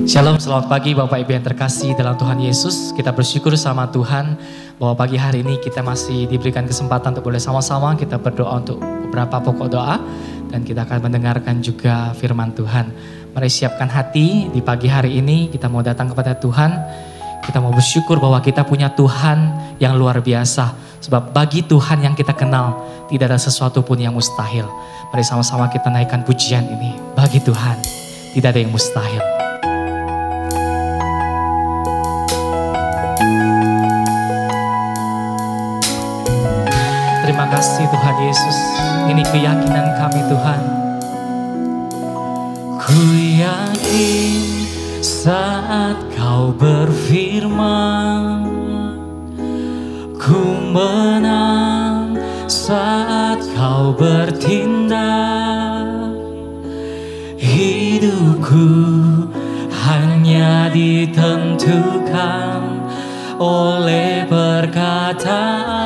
Shalom, selamat pagi Bapak Ibu yang terkasih dalam Tuhan Yesus. Kita bersyukur sama Tuhan bahwa pagi hari ini kita masih diberikan kesempatan untuk boleh sama-sama kita berdoa untuk beberapa pokok doa. Dan kita akan mendengarkan juga firman Tuhan. Mari siapkan hati di pagi hari ini, kita mau datang kepada Tuhan. Kita mau bersyukur bahwa kita punya Tuhan yang luar biasa. Sebab bagi Tuhan yang kita kenal, tidak ada sesuatu pun yang mustahil. Mari sama-sama kita naikkan pujian ini. Bagi Tuhan, tidak ada yang mustahil. Terima kasih Tuhan Yesus, ini keyakinan kami Tuhan. Ku yakin saat Kau berfirman, ku menang saat Kau bertindak. Hidupku hanya ditentukan oleh perkataan.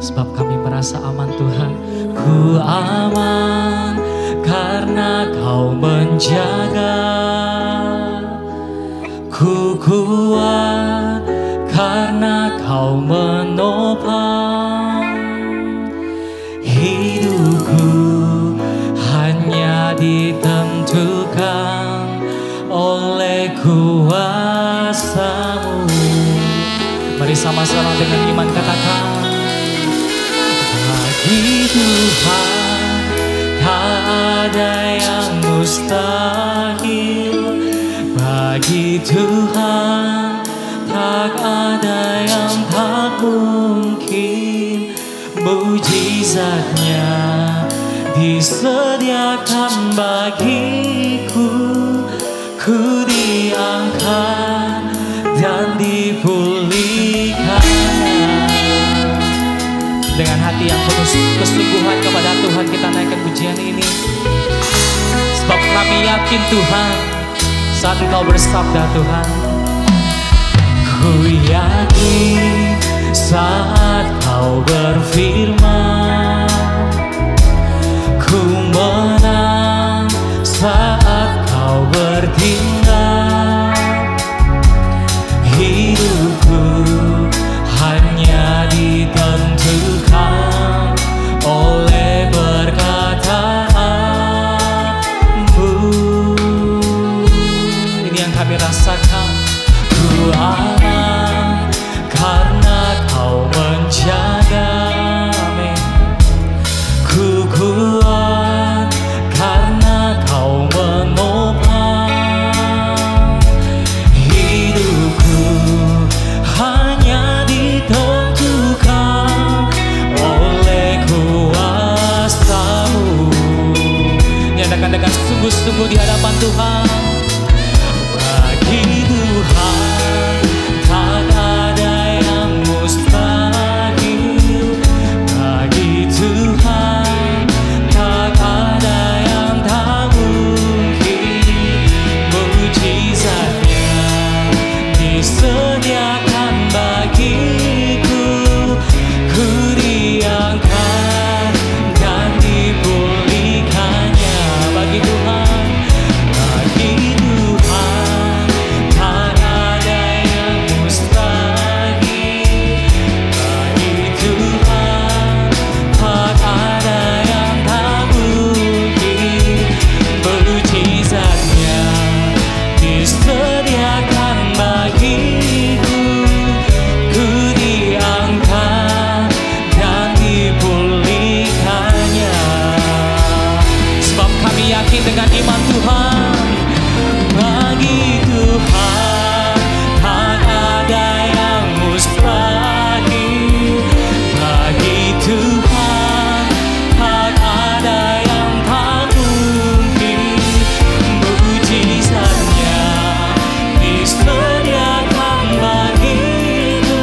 Sebab kami merasa aman Tuhan. Ku aman karena Kau menjaga. Ku kuat karena Kau menopang. Hidupku hanya ditentukan oleh kuasa-Mu. Mari sama-sama dengan iman katakan, bagi Tuhan tak ada yang mustahil. Bagi Tuhan tak ada yang tak mungkin. Mujizatnya disediakan bagiku. Ku diangkat dan dipulihkan. Dengan hati yang penuh kesungguhan kepada Tuhan kita naikkan pujian ini. Sebab kami yakin Tuhan saat Engkau bersabda Tuhan. Ku yakin saat Kau berfirman, ku menang saat Kau bertindak. Hidupku hanya ditentukan oleh perkataan-Mu. Ini yang kami rasakan. Ku aman karena Kau menjaga. Amin. Ku kuat karena Kau menopang. Hidupku hanya ditentukan oleh kuasa-Mu. Nyatakan dengan sungguh-sungguh di hadapan Tuhan. Bagi Tuhan tak ada yang mustahil. Bagi Tuhan tak ada yang tak mungkin. Mujizatnya disediakan bagiku. Ku diangkat dan dipulihkannya. Bagi Tuhan tak ada yang mustahil. Bagi Tuhan tak ada yang tak mungkin. Mujizatnya disediakan bagiku. Ku diangkat dan dipulihkannya. Sebab kami yakin dengan iman Tuhan. Bagi Tuhan tak ada yang mustahil. Bagi Tuhan tak ada yang tak mungkin. Mujizatnya disediakan bagiku.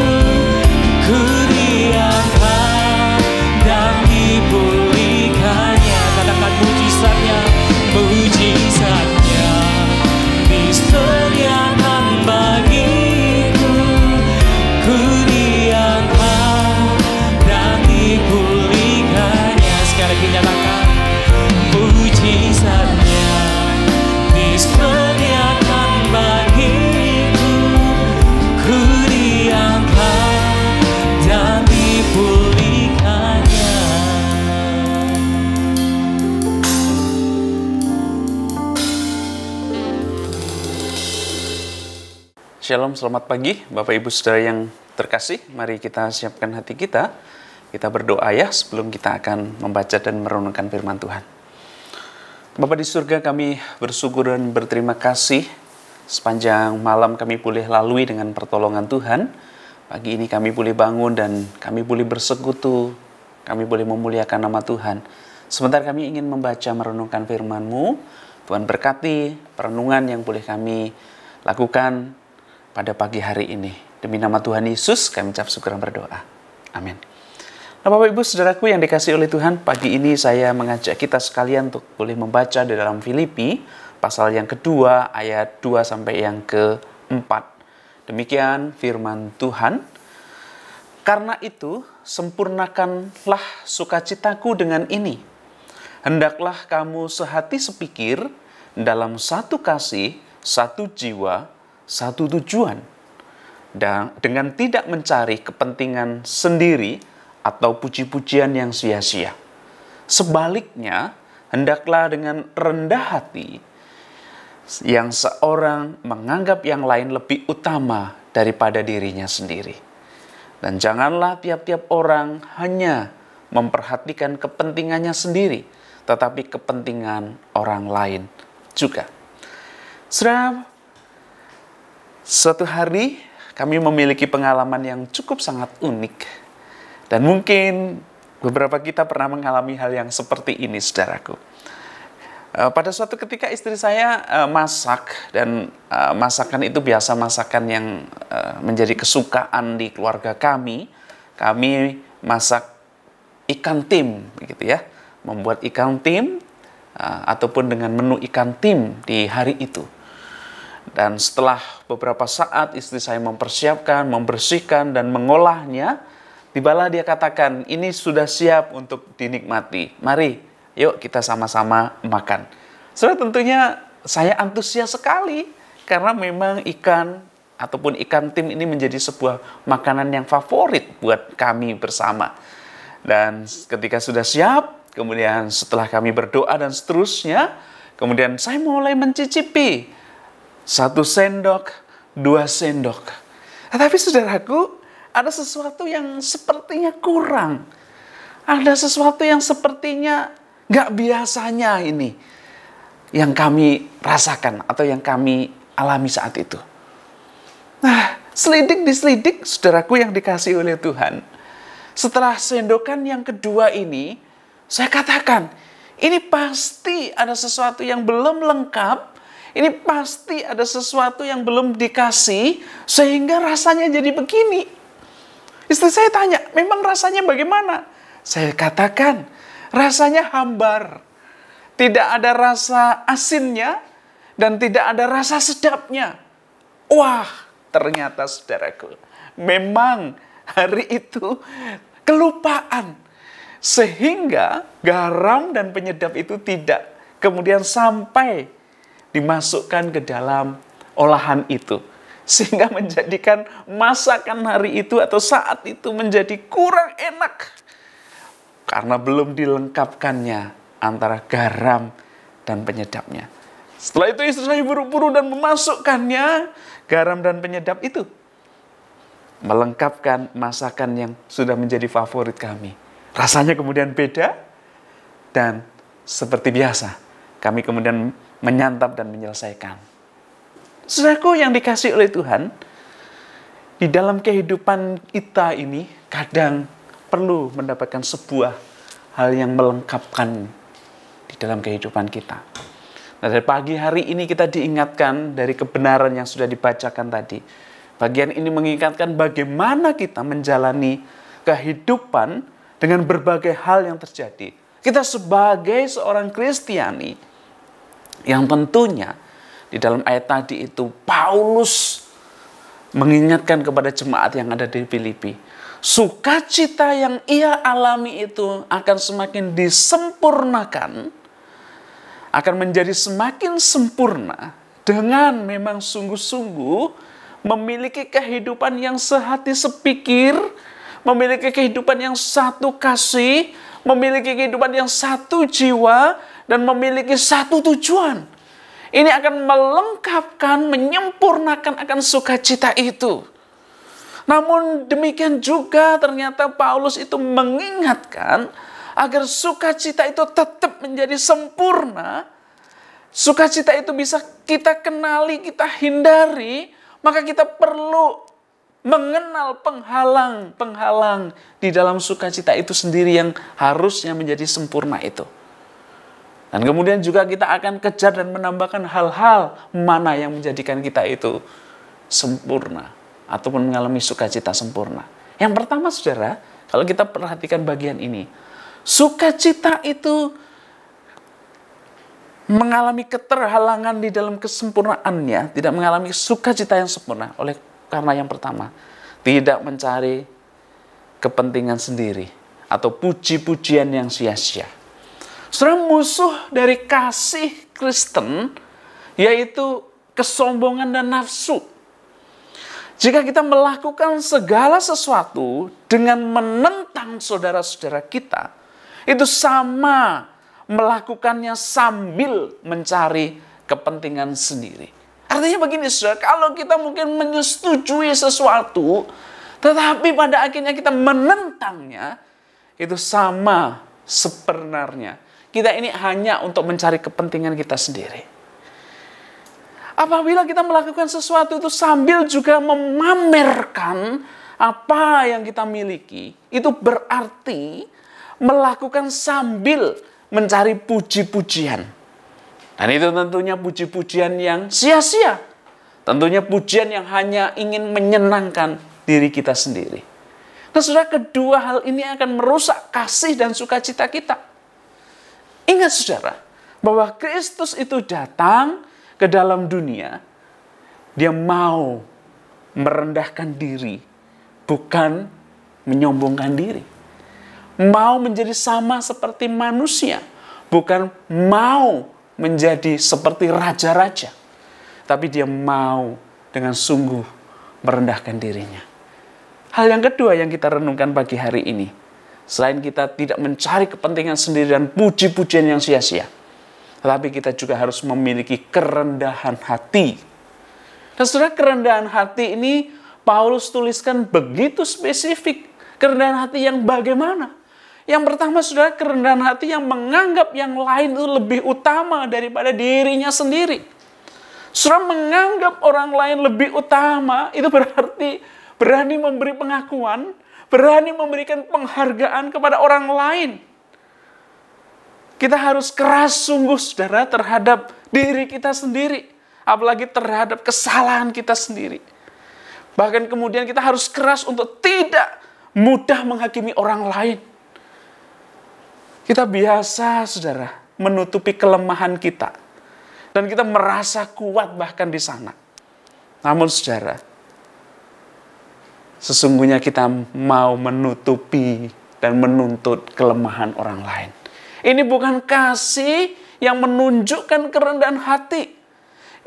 Ku diangkat dan dipulihkannya. Katakan mujizatnya. Mujizatnya disediakan bagiku. Ku diangkat dan dipulihkannya. Sekali lagi nyatakan mujizatnya Shalom, selamat pagi Bapak Ibu Saudara yang terkasih. Mari kita siapkan hati kita. Kita berdoa ya sebelum kita akan membaca dan merenungkan firman Tuhan. Bapa di surga, kami bersyukur dan berterima kasih sepanjang malam kami boleh lalui dengan pertolongan Tuhan. Pagi ini kami boleh bangun dan kami boleh bersekutu. Kami boleh memuliakan nama Tuhan. Sebentar kami ingin membaca merenungkan firman-Mu. Tuhan berkati perenungan yang boleh kami lakukan pada pagi hari ini. Demi nama Tuhan Yesus kami ucap syukur dan berdoa. Amin. Nah, Bapak Ibu Saudaraku yang dikasihi oleh Tuhan, pagi ini saya mengajak kita sekalian untuk boleh membaca di dalam Filipi pasal yang kedua ayat 2 sampai yang ke-4. Demikian firman Tuhan. Karena itu sempurnakanlah sukacitaku dengan ini. Hendaklah kamu sehati sepikir dalam satu kasih, satu jiwa, satu tujuan, dan dengan tidak mencari kepentingan sendiri atau puji-pujian yang sia-sia. Sebaliknya, hendaklah dengan rendah hati yang seorang menganggap yang lain lebih utama daripada dirinya sendiri. Dan janganlah tiap-tiap orang hanya memperhatikan kepentingannya sendiri, tetapi kepentingan orang lain juga. Saudara, suatu hari kami memiliki pengalaman yang cukup sangat unik. Dan mungkin beberapa kita pernah mengalami hal yang seperti ini, saudaraku. Pada suatu ketika istri saya masak, dan masakan itu biasa masakan yang menjadi kesukaan di keluarga kami. Kami masak ikan tim, begitu ya. Membuat ikan tim ataupun dengan menu ikan tim di hari itu. Dan setelah beberapa saat istri saya mempersiapkan, membersihkan, dan mengolahnya, tibalah dia katakan, ini sudah siap untuk dinikmati. Mari, yuk kita sama-sama makan. Saudara, tentunya saya antusias sekali, karena memang ikan ataupun ikan tim ini menjadi sebuah makanan yang favorit buat kami bersama. Dan ketika sudah siap, kemudian setelah kami berdoa dan seterusnya, kemudian saya mulai mencicipi. 1 sendok, 2 sendok. Tetapi saudaraku, ada sesuatu yang sepertinya kurang. Ada sesuatu yang sepertinya gak biasanya ini yang kami rasakan atau yang kami alami saat itu. Nah, selidik diselidik, saudaraku yang dikasihi oleh Tuhan. Setelah sendokan yang kedua ini, saya katakan, ini pasti ada sesuatu yang belum lengkap. Ini pasti ada sesuatu yang belum dikasih, sehingga rasanya jadi begini. Istri saya tanya, memang rasanya bagaimana? Saya katakan, rasanya hambar. Tidak ada rasa asinnya, dan tidak ada rasa sedapnya. Wah, ternyata saudaraku, memang hari itu kelupaan. Sehingga garam dan penyedap itu tidak kemudian sampai dimasukkan ke dalam olahan itu. Sehingga menjadikan masakan hari itu atau saat itu menjadi kurang enak. Karena belum dilengkapkannya antara garam dan penyedapnya. Setelah itu istri saya buru-buru dan memasukkannya, garam dan penyedap itu. Melengkapkan masakan yang sudah menjadi favorit kami. Rasanya kemudian beda, dan seperti biasa, kami kemudian menyantap dan menyelesaikan. Saudaraku yang dikasihi oleh Tuhan, di dalam kehidupan kita ini kadang perlu mendapatkan sebuah hal yang melengkapkan di dalam kehidupan kita. Nah, dari pagi hari ini kita diingatkan dari kebenaran yang sudah dibacakan tadi. Bagian ini mengingatkan bagaimana kita menjalani kehidupan dengan berbagai hal yang terjadi. Kita sebagai seorang Kristiani, yang tentunya di dalam ayat tadi itu Paulus mengingatkan kepada jemaat yang ada di Filipi. Sukacita yang ia alami itu akan semakin disempurnakan, akan menjadi semakin sempurna dengan memang sungguh-sungguh memiliki kehidupan yang sehati sepikir, memiliki kehidupan yang satu kasih, memiliki kehidupan yang satu jiwa, dan memiliki satu tujuan. Ini akan melengkapkan, menyempurnakan akan sukacita itu. Namun demikian juga ternyata Paulus itu mengingatkan agar sukacita itu tetap menjadi sempurna. Sukacita itu bisa kita kenali, kita hindari, maka kita perlu mengenal penghalang-penghalang di dalam sukacita itu sendiri yang harusnya menjadi sempurna itu. Dan kemudian juga kita akan kejar dan menambahkan hal-hal mana yang menjadikan kita itu sempurna ataupun mengalami sukacita sempurna. Yang pertama saudara, kalau kita perhatikan bagian ini, sukacita itu mengalami keterhalangan di dalam kesempurnaannya, tidak mengalami sukacita yang sempurna karena yang pertama, tidak mencari kepentingan sendiri atau puji-pujian yang sia-sia. Saudara, musuh dari kasih Kristen yaitu kesombongan dan nafsu. Jika kita melakukan segala sesuatu dengan menentang saudara-saudara kita, itu sama melakukannya sambil mencari kepentingan sendiri. Artinya begini saudara, kalau kita mungkin menyetujui sesuatu, tetapi pada akhirnya kita menentangnya, itu sama sebenarnya kita ini hanya untuk mencari kepentingan kita sendiri. Apabila kita melakukan sesuatu itu sambil juga memamerkan apa yang kita miliki, itu berarti melakukan sambil mencari puji-pujian. Dan itu tentunya puji-pujian yang sia-sia. Tentunya pujian yang hanya ingin menyenangkan diri kita sendiri. Nah saudara, kedua hal ini akan merusak kasih dan sukacita kita. Ingat saudara, bahwa Kristus itu datang ke dalam dunia, dia mau merendahkan diri, bukan menyombongkan diri. Mau menjadi sama seperti manusia, bukan mau menjadi seperti raja-raja. Tapi dia mau dengan sungguh merendahkan dirinya. Hal yang kedua yang kita renungkan pagi hari ini, selain kita tidak mencari kepentingan sendiri dan puji-pujian yang sia-sia, tetapi kita juga harus memiliki kerendahan hati. Dan saudara, kerendahan hati ini Paulus tuliskan begitu spesifik. Kerendahan hati yang bagaimana? Yang pertama saudara, kerendahan hati yang menganggap yang lain itu lebih utama daripada dirinya sendiri. Saudara, menganggap orang lain lebih utama itu berarti berani memberi pengakuan, berani memberikan penghargaan kepada orang lain. Kita harus keras sungguh saudara terhadap diri kita sendiri. Apalagi terhadap kesalahan kita sendiri. Bahkan kemudian kita harus keras untuk tidak mudah menghakimi orang lain. Kita biasa saudara menutupi kelemahan kita. Dan kita merasa kuat bahkan di sana. Namun saudara, sesungguhnya kita mau menutupi dan menuntut kelemahan orang lain. Ini bukan kasih yang menunjukkan kerendahan hati.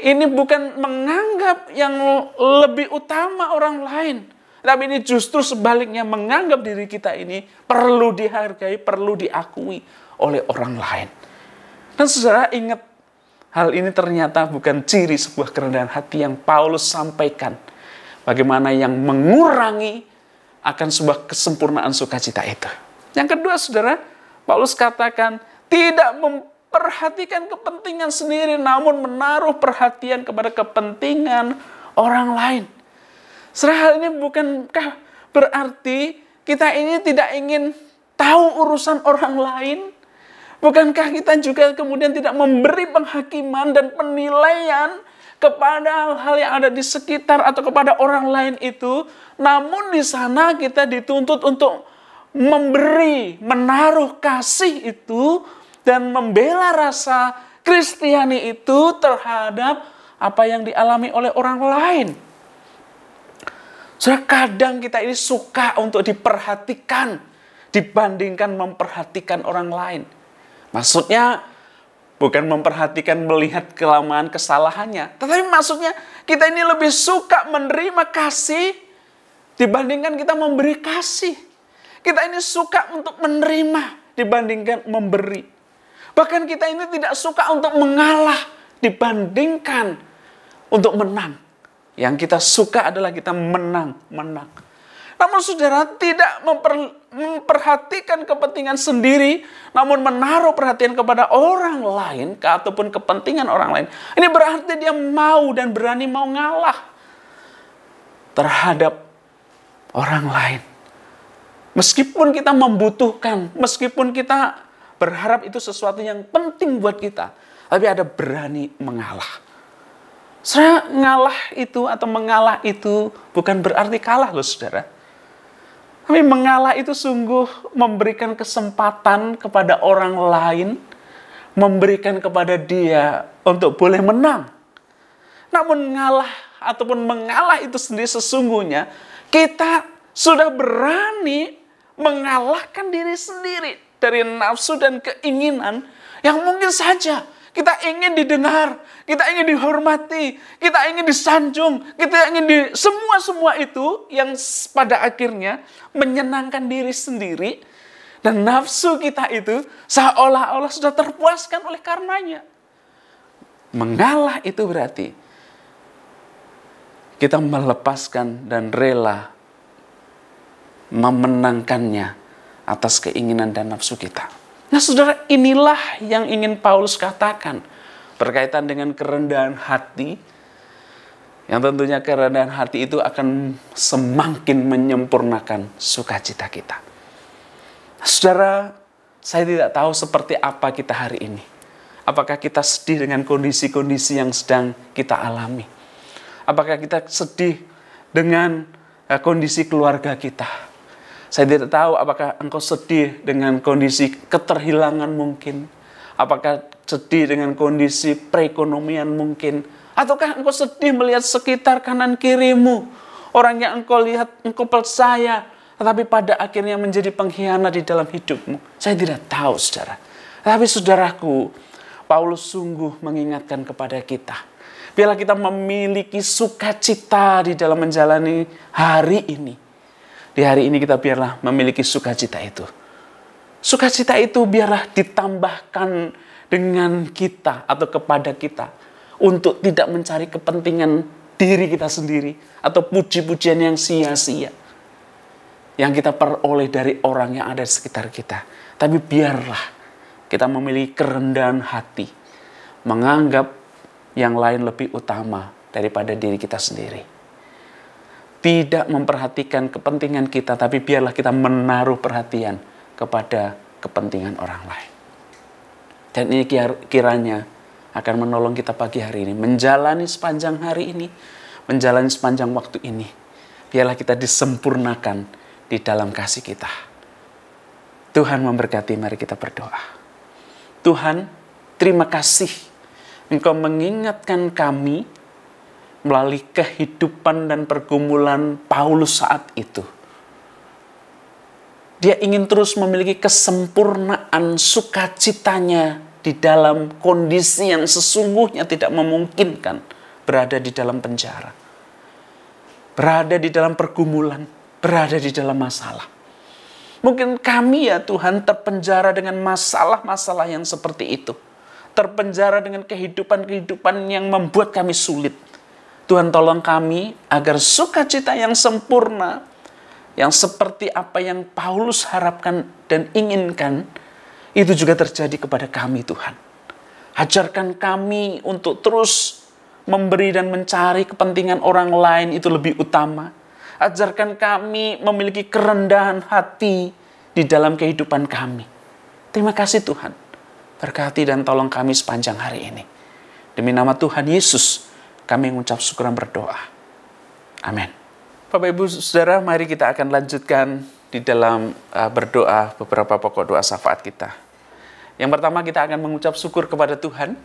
Ini bukan menganggap yang lebih utama orang lain. Tapi ini justru sebaliknya menganggap diri kita ini perlu dihargai, perlu diakui oleh orang lain. Dan saudara ingat, hal ini ternyata bukan ciri sebuah kerendahan hati yang Paulus sampaikan. Bagaimana yang mengurangi akan sebuah kesempurnaan sukacita itu. Yang kedua saudara, Paulus katakan tidak memperhatikan kepentingan sendiri, namun menaruh perhatian kepada kepentingan orang lain. Saudara, hal ini bukankah berarti kita ini tidak ingin tahu urusan orang lain? Bukankah kita juga kemudian tidak memberi penghakiman dan penilaian kepada hal-hal yang ada di sekitar atau kepada orang lain itu? Namun di sana kita dituntut untuk memberi, menaruh kasih itu dan membela rasa Kristiani itu terhadap apa yang dialami oleh orang lain. Saudara, kadang kita ini suka untuk diperhatikan dibandingkan memperhatikan orang lain. Maksudnya bukan memperhatikan melihat kelemahan kesalahannya, tetapi maksudnya kita ini lebih suka menerima kasih dibandingkan kita memberi kasih. Kita ini suka untuk menerima dibandingkan memberi. Bahkan kita ini tidak suka untuk mengalah dibandingkan untuk menang. Yang kita suka adalah kita menang. Namun saudara tidak memperhatikan kepentingan sendiri, namun menaruh perhatian kepada orang lain, ataupun kepentingan orang lain. Ini berarti dia mau dan berani mau ngalah terhadap orang lain. Meskipun kita membutuhkan, meskipun kita berharap itu sesuatu yang penting buat kita, tapi ada berani mengalah. Saya ngalah itu atau mengalah itu bukan berarti kalah loh saudara. Tapi mengalah itu sungguh memberikan kesempatan kepada orang lain, memberikan kepada dia untuk boleh menang. Namun ngalah ataupun mengalah itu sendiri sesungguhnya kita sudah berani mengalahkan diri sendiri dari nafsu dan keinginan yang mungkin saja kita ingin didengar, kita ingin dihormati, kita ingin disanjung, kita ingin semua itu yang pada akhirnya menyenangkan diri sendiri, dan nafsu kita itu seolah-olah sudah terpuaskan oleh karenanya. Mengalah itu berarti kita melepaskan dan rela memenangkannya atas keinginan dan nafsu kita. Nah saudara, inilah yang ingin Paulus katakan berkaitan dengan kerendahan hati, yang tentunya kerendahan hati itu akan semakin menyempurnakan sukacita kita. Nah, saudara, saya tidak tahu seperti apa kita hari ini. Apakah kita sedih dengan kondisi-kondisi yang sedang kita alami? Apakah kita sedih dengan kondisi keluarga kita? Saya tidak tahu apakah engkau sedih dengan kondisi keterhilangan mungkin. Apakah sedih dengan kondisi perekonomian mungkin. Ataukah engkau sedih melihat sekitar kanan kirimu. Orang yang engkau lihat, engkau percaya. Tetapi pada akhirnya menjadi pengkhianat di dalam hidupmu. Saya tidak tahu saudara. Tapi saudaraku, Paulus sungguh mengingatkan kepada kita. Biarlah kita memiliki sukacita di dalam menjalani hari ini. Di hari ini kita biarlah memiliki sukacita itu. Sukacita itu biarlah ditambahkan dengan kita atau kepada kita. Untuk tidak mencari kepentingan diri kita sendiri. Atau puji-pujian yang sia-sia. Yang kita peroleh dari orang yang ada di sekitar kita. Tapi biarlah kita memiliki kerendahan hati. Menganggap yang lain lebih utama daripada diri kita sendiri. Tidak memperhatikan kepentingan kita, tapi biarlah kita menaruh perhatian kepada kepentingan orang lain. Dan ini kiranya akan menolong kita pagi hari ini, menjalani sepanjang hari ini, menjalani sepanjang waktu ini. Biarlah kita disempurnakan di dalam kasih kita. Tuhan memberkati, mari kita berdoa. Tuhan, terima kasih Engkau mengingatkan kami melalui kehidupan dan pergumulan Paulus saat itu. Dia ingin terus memiliki kesempurnaan sukacitanya di dalam kondisi yang sesungguhnya tidak memungkinkan berada di dalam penjara. Berada di dalam pergumulan, berada di dalam masalah. Mungkin kami ya Tuhan terpenjara dengan masalah-masalah yang seperti itu. Terpenjara dengan kehidupan-kehidupan yang membuat kami sulit. Tuhan tolong kami agar sukacita yang sempurna, yang seperti apa yang Paulus harapkan dan inginkan, itu juga terjadi kepada kami Tuhan. Ajarkan kami untuk terus memberi dan mencari kepentingan orang lain itu lebih utama. Ajarkan kami memiliki kerendahan hati di dalam kehidupan kami. Terima kasih Tuhan. Berkati dan tolong kami sepanjang hari ini. Demi nama Tuhan Yesus, kami mengucap syukur dan berdoa. Amin. Bapak Ibu Saudara, mari kita akan lanjutkan di dalam berdoa beberapa pokok doa syafaat kita. Yang pertama kita akan mengucap syukur kepada Tuhan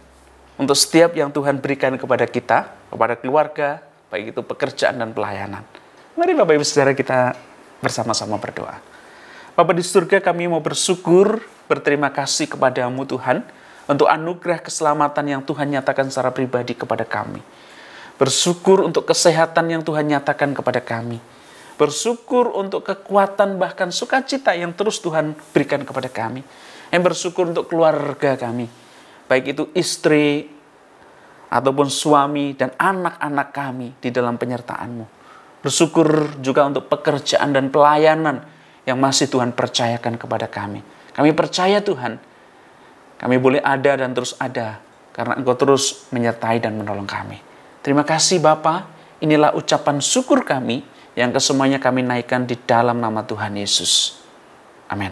untuk setiap yang Tuhan berikan kepada kita, kepada keluarga, baik itu pekerjaan dan pelayanan. Mari Bapak Ibu Saudara kita bersama-sama berdoa. Bapa di surga, kami mau bersyukur, berterima kasih kepadamu Tuhan, untuk anugerah keselamatan yang Tuhan nyatakan secara pribadi kepada kami. Bersyukur untuk kesehatan yang Tuhan nyatakan kepada kami. Bersyukur untuk kekuatan bahkan sukacita yang terus Tuhan berikan kepada kami. Yang bersyukur untuk keluarga kami. Baik itu istri, ataupun suami dan anak-anak kami di dalam penyertaan-Mu. Bersyukur juga untuk pekerjaan dan pelayanan yang masih Tuhan percayakan kepada kami. Kami percaya Tuhan, kami boleh ada dan terus ada karena Engkau terus menyertai dan menolong kami. Terima kasih Bapa, inilah ucapan syukur kami yang kesemuanya kami naikkan di dalam nama Tuhan Yesus. Amin.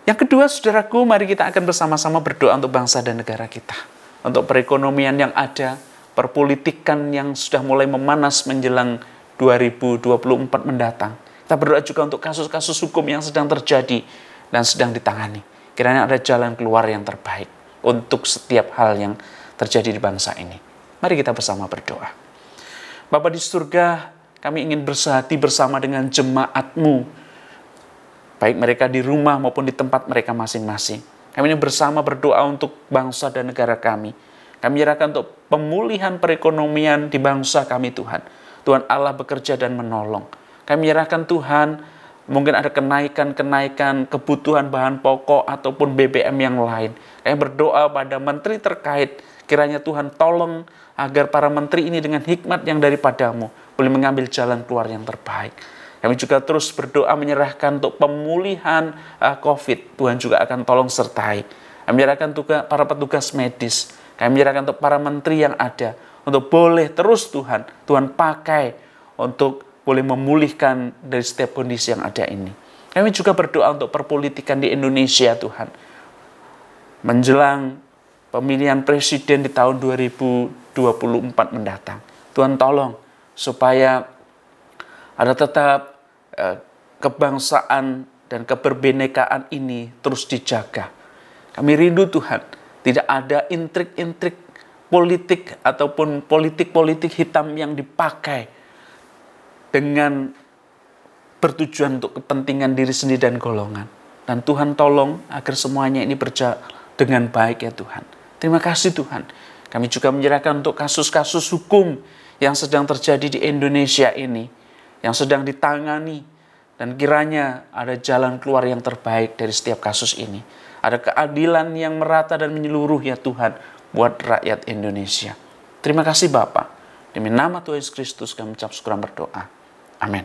Yang kedua, saudaraku, mari kita akan bersama-sama berdoa untuk bangsa dan negara kita. Untuk perekonomian yang ada, perpolitikan yang sudah mulai memanas menjelang 2024 mendatang. Kita berdoa juga untuk kasus-kasus hukum yang sedang terjadi dan sedang ditangani. Kiranya ada jalan keluar yang terbaik untuk setiap hal yang terjadi di bangsa ini. Mari kita bersama berdoa. Bapa di surga, kami ingin bersehati bersama dengan jemaat-Mu, baik mereka di rumah maupun di tempat mereka masing-masing. Kami ini bersama berdoa untuk bangsa dan negara kami. Kami menyerahkan untuk pemulihan perekonomian di bangsa kami Tuhan. Tuhan Allah bekerja dan menolong. Kami menyerahkan Tuhan, mungkin ada kenaikan kebutuhan bahan pokok ataupun BBM yang lain. Kami berdoa pada menteri terkait, kiranya Tuhan tolong agar para menteri ini dengan hikmat yang daripadamu boleh mengambil jalan keluar yang terbaik. Kami juga terus berdoa menyerahkan untuk pemulihan COVID. Tuhan juga akan tolong sertai. Kami menyerahkan juga para petugas medis. Kami menyerahkan untuk para menteri yang ada. Untuk boleh terus Tuhan pakai untuk boleh memulihkan dari setiap kondisi yang ada ini. Kami juga berdoa untuk perpolitikan di Indonesia Tuhan. Menjelang pemilihan presiden di tahun 2024 mendatang. Tuhan tolong supaya ada tetap kebangsaan dan keberbinekaan ini terus dijaga. Kami rindu Tuhan, tidak ada intrik-intrik politik ataupun politik-politik hitam yang dipakai dengan bertujuan untuk kepentingan diri sendiri dan golongan. Dan Tuhan tolong agar semuanya ini berjalan dengan baik ya Tuhan. Terima kasih Tuhan. Kami juga menyerahkan untuk kasus-kasus hukum yang sedang terjadi di Indonesia ini, yang sedang ditangani, dan kiranya ada jalan keluar yang terbaik dari setiap kasus ini. Ada keadilan yang merata dan menyeluruh ya Tuhan buat rakyat Indonesia. Terima kasih Bapa. Demi nama Tuhan Yesus Kristus kami ucap syukur dan berdoa. Amin.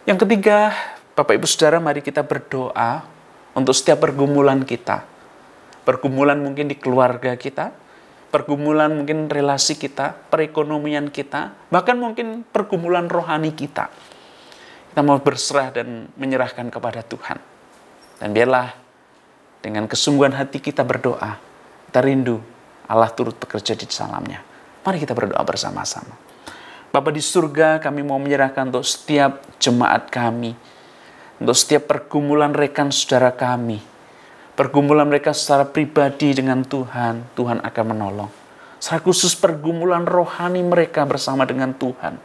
Yang ketiga, Bapak Ibu Saudara, mari kita berdoa untuk setiap pergumulan kita. Pergumulan mungkin di keluarga kita, pergumulan mungkin relasi kita, perekonomian kita, bahkan mungkin pergumulan rohani kita. Kita mau berserah dan menyerahkan kepada Tuhan. Dan biarlah dengan kesungguhan hati kita berdoa, kita rindu Allah turut bekerja di dalamnya. Mari kita berdoa bersama-sama. Bapa di surga, kami mau menyerahkan untuk setiap jemaat kami, untuk setiap pergumulan rekan saudara kami, pergumulan mereka secara pribadi dengan Tuhan, Tuhan akan menolong. Secara khusus pergumulan rohani mereka bersama dengan Tuhan.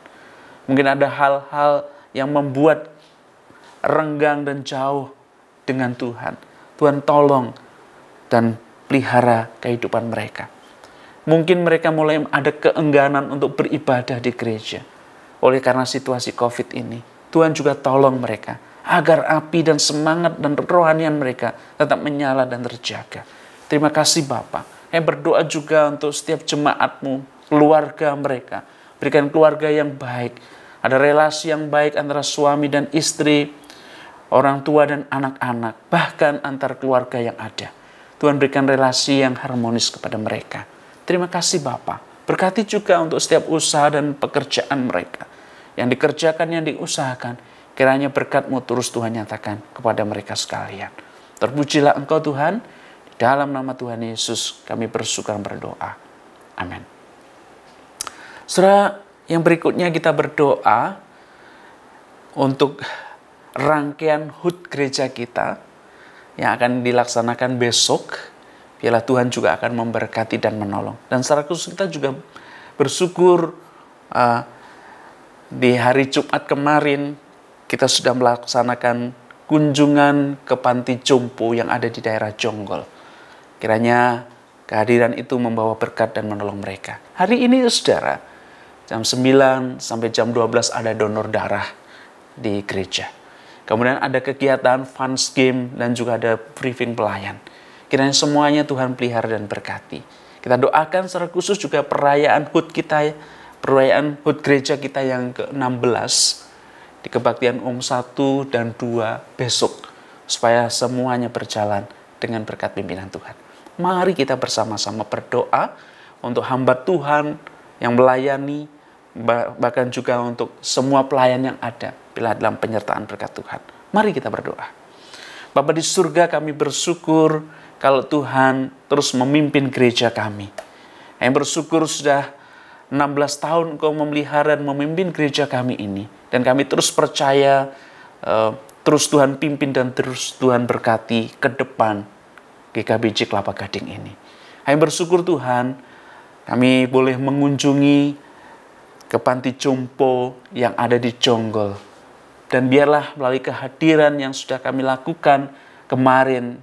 Mungkin ada hal-hal yang membuat renggang dan jauh dengan Tuhan. Tuhan tolong dan pelihara kehidupan mereka. Mungkin mereka mulai ada keengganan untuk beribadah di gereja. Oleh karena situasi COVID ini, Tuhan juga tolong mereka agar api dan semangat dan kerohanian mereka tetap menyala dan terjaga. Terima kasih Bapa. Saya berdoa juga untuk setiap jemaat-Mu, keluarga mereka. Berikan keluarga yang baik. Ada relasi yang baik antara suami dan istri, orang tua dan anak-anak, bahkan antar keluarga yang ada. Tuhan berikan relasi yang harmonis kepada mereka. Terima kasih Bapa. Berkati juga untuk setiap usaha dan pekerjaan mereka. Yang dikerjakan, yang diusahakan. Kiranya berkat-Mu terus Tuhan nyatakan kepada mereka sekalian. Terpujilah Engkau Tuhan. Di dalam nama Tuhan Yesus kami bersyukur berdoa. Amin. Saudara, yang berikutnya kita berdoa untuk rangkaian HUT gereja kita yang akan dilaksanakan besok. Biarlah Tuhan juga akan memberkati dan menolong. Dan secara khusus kita juga bersyukur di hari Jumat kemarin kita sudah melaksanakan kunjungan ke panti jompo yang ada di daerah Jonggol. Kiranya kehadiran itu membawa berkat dan menolong mereka. Hari ini saudara, jam 9 sampai jam 12 ada donor darah di gereja. Kemudian ada kegiatan fans game dan juga ada briefing pelayan. Kiranya semuanya Tuhan pelihara dan berkati. Kita doakan secara khusus juga perayaan HUT kita, perayaan HUT gereja kita yang ke-16 di kebaktian 1 dan 2 besok, supaya semuanya berjalan dengan berkat pimpinan Tuhan. Mari kita bersama-sama berdoa untuk hamba Tuhan yang melayani, bahkan juga untuk semua pelayan yang ada bila dalam penyertaan berkat Tuhan. Mari kita berdoa. Bapa di surga, kami bersyukur kalau Tuhan terus memimpin gereja kami. Kami bersyukur sudah 16 tahun Engkau memelihara dan memimpin gereja kami ini. Dan kami terus percaya, terus Tuhan pimpin dan terus Tuhan berkati ke depan GKBJ Kelapa Gading ini. Kami bersyukur Tuhan, kami boleh mengunjungi ke panti jompo yang ada di Jonggol. Dan biarlah melalui kehadiran yang sudah kami lakukan kemarin,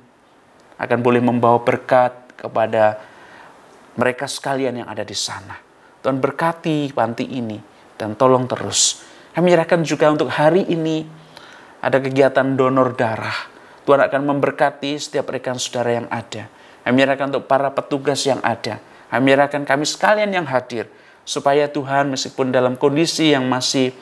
akan boleh membawa berkat kepada mereka sekalian yang ada di sana. Tuhan berkati panti ini dan tolong terus. Kami menyerahkan juga untuk hari ini ada kegiatan donor darah. Tuhan akan memberkati setiap rekan saudara yang ada. Kami menyerahkan untuk para petugas yang ada. Kami menyerahkan kami sekalian yang hadir. Supaya Tuhan meskipun dalam kondisi yang masih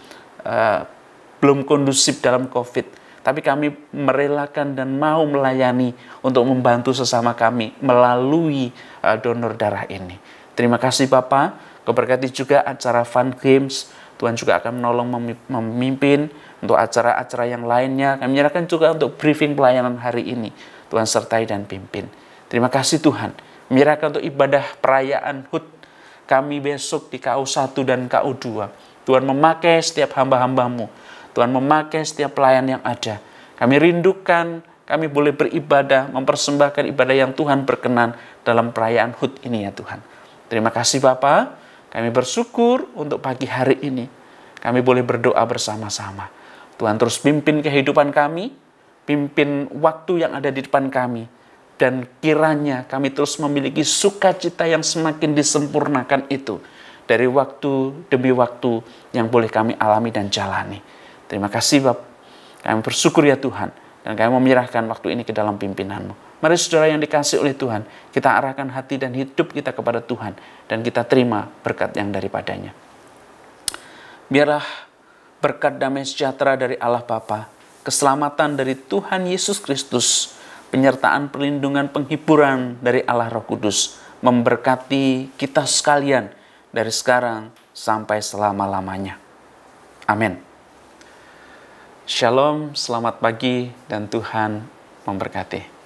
belum kondusif dalam COVID, tapi kami merelakan dan mau melayani untuk membantu sesama kami melalui donor darah ini. Terima kasih Bapak. Kau berkati juga acara Fun Games. Tuhan juga akan menolong memimpin untuk acara-acara yang lainnya. Kami menyerahkan juga untuk briefing pelayanan hari ini. Tuhan sertai dan pimpin. Terima kasih Tuhan. Menyerahkan untuk ibadah perayaan HUT kami besok di KU1 dan KU2. Tuhan memakai setiap hamba-hambamu. Tuhan memakai setiap pelayan yang ada. Kami rindukan, kami boleh beribadah, mempersembahkan ibadah yang Tuhan berkenan dalam perayaan HUT ini ya Tuhan. Terima kasih Bapa. Kami bersyukur untuk pagi hari ini. Kami boleh berdoa bersama-sama. Tuhan terus pimpin kehidupan kami, pimpin waktu yang ada di depan kami. Dan kiranya kami terus memiliki sukacita yang semakin disempurnakan itu. Dari waktu demi waktu yang boleh kami alami dan jalani. Terima kasih Bapak. Kami bersyukur ya Tuhan. Dan kami mau menyerahkan waktu ini ke dalam pimpinan-Mu. Mari saudara yang dikasih oleh Tuhan, kita arahkan hati dan hidup kita kepada Tuhan. Dan kita terima berkat yang daripadanya. Biarlah berkat damai sejahtera dari Allah Bapa, keselamatan dari Tuhan Yesus Kristus, penyertaan perlindungan penghiburan dari Allah Roh Kudus, memberkati kita sekalian dari sekarang sampai selama-lamanya. Amin. Shalom, selamat pagi dan Tuhan memberkati.